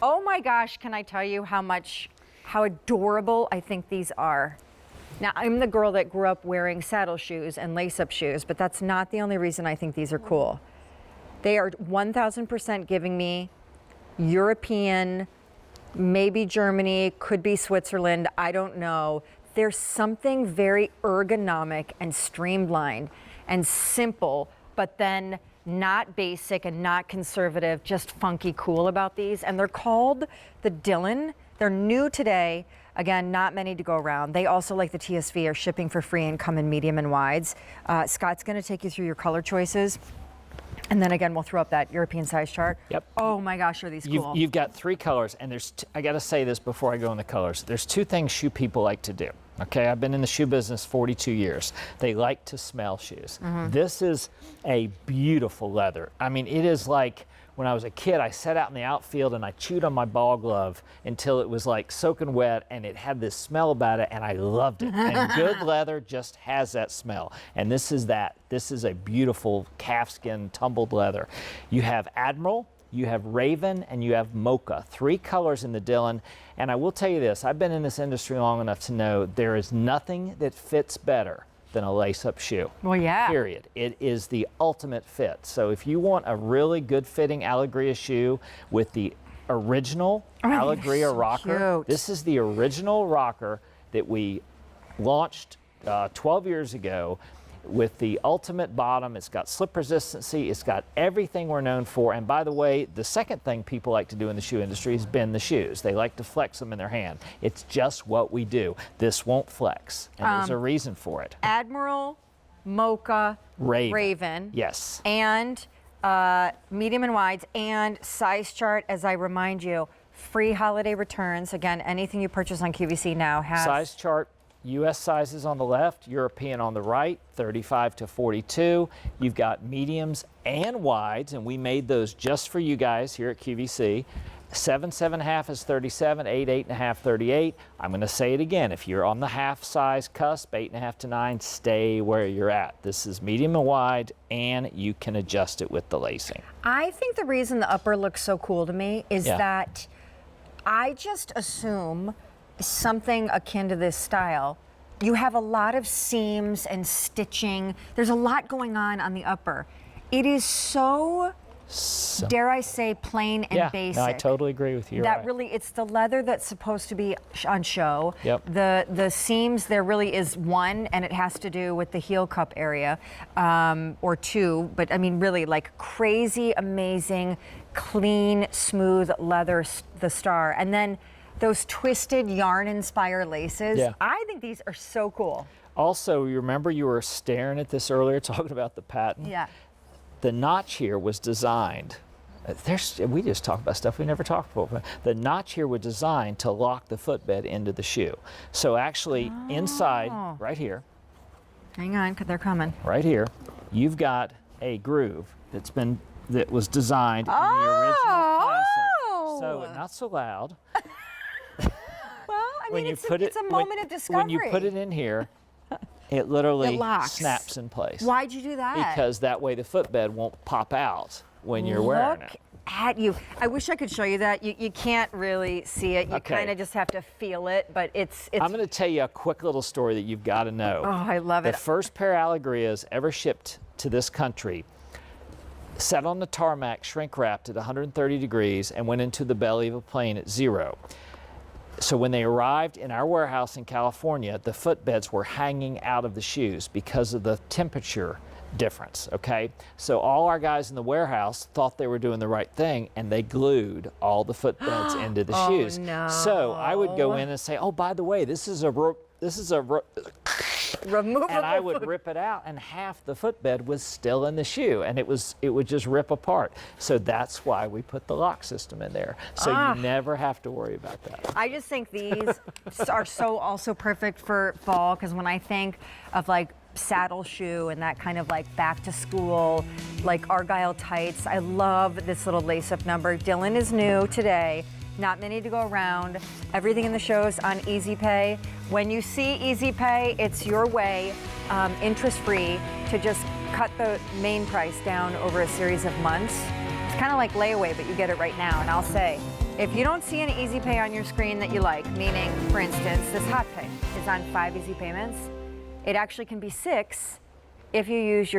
Oh my gosh, can I tell you how adorable I think these are? Now, I'm the girl that grew up wearing saddle shoes and lace-up shoes, but that's not the only reason I think these are cool. They are 1000% giving me European, maybe Germany, could be Switzerland, I don't know. There's something very ergonomic and streamlined and simple, but then not basic and not conservative, just funky cool about these. And they're called the Dillyn. They're new today. Again, not many to go around. They also, like the TSV, are shipping for free and come in medium and wides. Scott's gonna take you through your color choices. And then again, we'll throw up that European size chart. Yep. Oh my gosh, are these cool? You've got 3 colors, and I gotta say this before I go in the colors. There's 2 things shoe people like to do. Okay, I've been in the shoe business 42 years. They like to smell shoes. This is a beautiful leather. I mean, it is like, when I was a kid, I sat out in the outfield and I chewed on my ball glove until it was like soaking wet, and it had this smell about it, and I loved it. And good leather just has that smell. And this is that. This is a beautiful calfskin tumbled leather. You have Admiral, you have Raven, and you have Mocha. 3 colors in the Dillyn. And I will tell you this, I've been in this industry long enough to know there is nothing that fits better than a lace-up shoe. Well, yeah. Period. It is the ultimate fit. So if you want a really good fitting Alegria shoe with the original Alegria so rocker, cute. this is the original rocker that we launched 12 years ago with the ultimate bottom. It's got slip resistancy. It's got everything we're known for. And by the way, the second thing people like to do in the shoe industry is bend the shoes. They like to flex them in their hand. It's just what we do. This won't flex, and there's a reason for it. Admiral, Mocha, Raven. Yes. And medium and wides, and size chart, as I remind you, free holiday returns. Again, anything you purchase on QVC now has Size chart. U.S. sizes on the left, European on the right, 35 to 42. You've got mediums and wides, and we made those just for you guys here at QVC. 7, 7.5 is 37, 8, 8.5, 38. I'm going to say it again. If you're on the half size cusp, 8.5 to 9, stay where you're at. This is medium and wide, and you can adjust it with the lacing. I think the reason the upper looks so cool to me is that I just assume something akin to this style. You have a lot of seams and stitching. There's a lot going on the upper. It is so, dare I say, plain and basic. No, I totally agree with you. That really, it's the leather that's supposed to be on show. Yep. The seams, there really is one, and it has to do with the heel cup area, or 2. But I mean, really, like crazy, amazing, clean, smooth leather, the star, and then those twisted yarn-inspired laces. Yeah. I think these are so cool. Also, you remember you were staring at this earlier, talking about the patent? Yeah. The notch here was designed, we just talk about stuff we never talked about. The notch here was designed to lock the footbed into the shoe. So actually, inside, right here. Hang on, they're coming. Right here, you've got a groove that was designed in the original plastic. So, not so loud. Well, I mean, it's a moment of discovery. When you put it in here, it literally snaps in place. Why'd you do that? Because that way the footbed won't pop out when you're wearing it. Look at you. I wish I could show you that. You can't really see it. You kind of just have to feel it, but it's I'm going to tell you a quick little story that you've got to know. Oh, I love it. The first pair of Alegrias ever shipped to this country sat on the tarmac, shrink wrapped at 130 degrees, and went into the belly of a plane at 0. So when they arrived in our warehouse in California, the footbeds were hanging out of the shoes because of the temperature difference, okay? So all our guys in the warehouse thought they were doing the right thing, and they glued all the footbeds into the shoes. No. So I would go in and say, oh, by the way, this is a removable, and I would rip it out, and half the footbed was still in the shoe, and it would just rip apart. So that's why we put the lock system in there. So you never have to worry about that. I just think these are so also perfect for fall, because when I think of like saddle shoe and that kind of like back to school, like Argyle tights, I love this little lace-up number. Dillyn is new today. Not many to go around. Everything in the show is on Easy Pay. When you see Easy Pay, it's your way, interest-free, to just cut the main price down over a series of months. It's kind of like layaway, but you get it right now. And I'll say, If you don't see an easy pay on your screen that you like, meaning, for instance, this hot pay is on 5 easy payments, it actually can be 6 if you use your